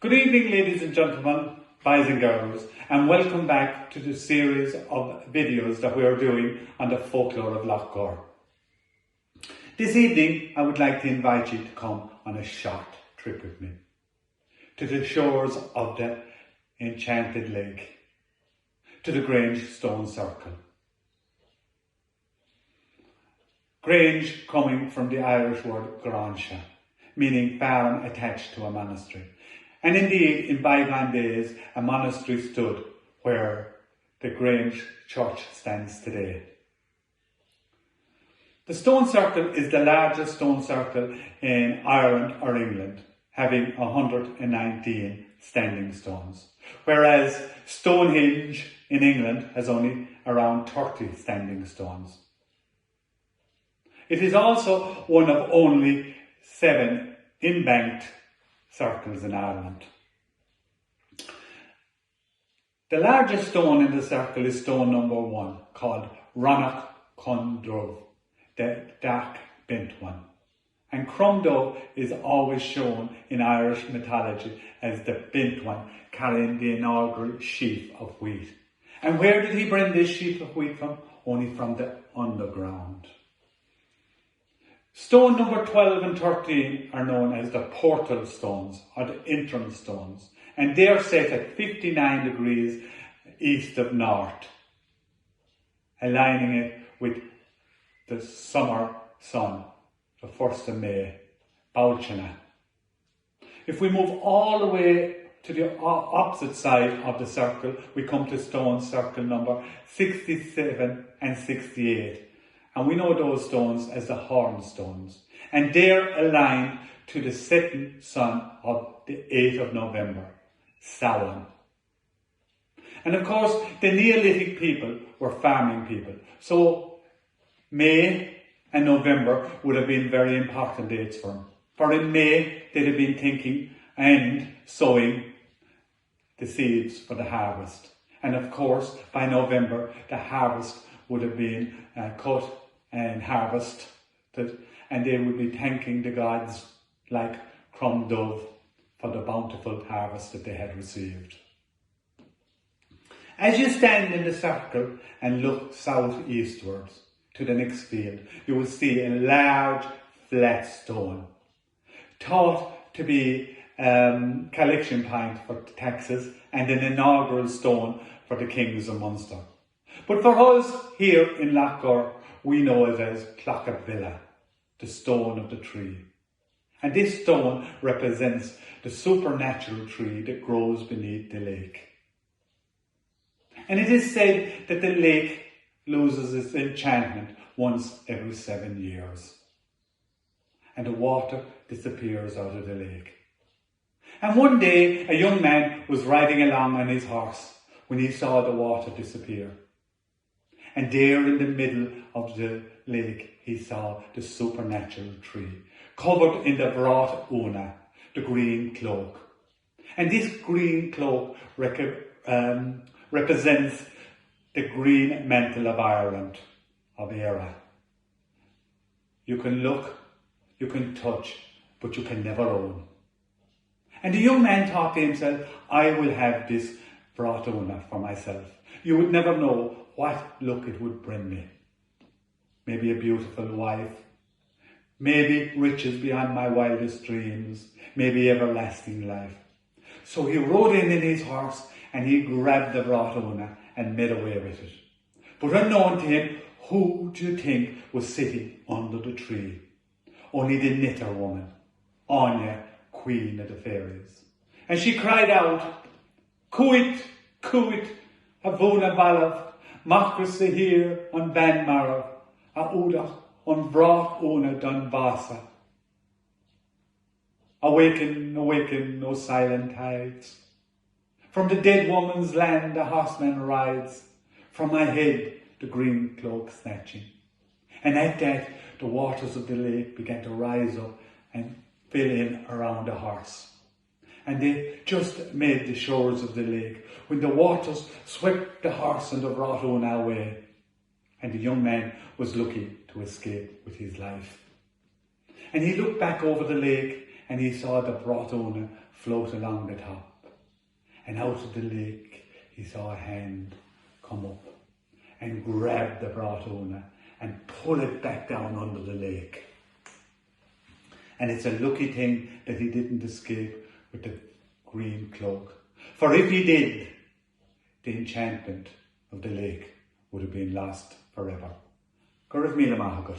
Good evening, ladies and gentlemen, boys and girls, and welcome back to the series of videos that we are doing on the folklore of Lough Gore. This evening, I would like to invite you to come on a short trip with me to the shores of the Enchanted Lake, to the Grange Stone Circle. Grange coming from the Irish word Grancha, meaning barn attached to a monastery. And indeed, in bygone days, a monastery stood where the Grange Church stands today. The stone circle is the largest stone circle in Ireland or England, having 119 standing stones, whereas Stonehenge in England has only around 30 standing stones. It is also one of only 7 embanked circles in Ireland. The largest stone in the circle is stone number 1, called Ronach Condrove, the dark bent one. And Crumdove is always shown in Irish mythology as the bent one carrying the inaugural sheaf of wheat. And where did he bring this sheaf of wheat from? Only from the underground. Stone number 12 and 13 are known as the portal stones, or the entrance stones, and they are set at 59 degrees east of north, aligning it with the summer sun, the 1st of May, Balchina. If we move all the way to the opposite side of the circle, we come to stone circle number 67 and 68. And we know those stones as the horn stones. And they're aligned to the setting sun of the 8th of November, Samhain. And of course, the Neolithic people were farming people. So May and November would have been very important dates for them. For in May, they'd have been thinking and sowing the seeds for the harvest. And of course, by November, the harvest would have been cut and harvested, and they would be thanking the gods like Crumdove for the bountiful harvest that they had received. As you stand in the circle and look southeastwards to the next field, you will see a large flat stone, thought to be collection point for taxes and an inaugural stone for the kings of Munster. But for us here in Lough Gore, we know it as Clochard Villa, the stone of the tree. And this stone represents the supernatural tree that grows beneath the lake. And it is said that the lake loses its enchantment once every 7 years. And the water disappears out of the lake. And one day, a young man was riding along on his horse when he saw the water disappear. And there in the middle of the lake, he saw the supernatural tree, covered in the Bhráit Una, the green cloak. And this green cloak represents the green mantle of Ireland, of Éire. You can look, you can touch, but you can never own. And the young man thought to himself, I will have this Bhráit Una for myself. You would never know what luck it would bring me. Maybe a beautiful wife, maybe riches beyond my wildest dreams, maybe everlasting life. So he rode in his horse and he grabbed the Bhráit Una and made away with it. But unknown to him, who do you think was sitting under the tree? Only the knitter woman, Anya, queen of the fairies. And she cried out, Cuit, Cuit, Avuna Balav, Macra here on Ban Marav, a Udach on Bhráit Una Dun Vasa. Awaken, awaken, O silent tides. From the dead woman's land the horseman rides, from my head the green cloak snatching. And at that the waters of the lake began to rise up and fill in around the horse. And they just made the shores of the lake when the waters swept the horse and the Bhráit Una away. And the young man was lucky to escape with his life. And he looked back over the lake and he saw the Bhráit Una float along the top. And out of the lake, he saw a hand come up and grab the brought Una and pull it back down under the lake. And it's a lucky thing that he didn't escape with the green cloak. For if he did, the enchantment of the lake would have been lost forever. Go raibh míle maith agat.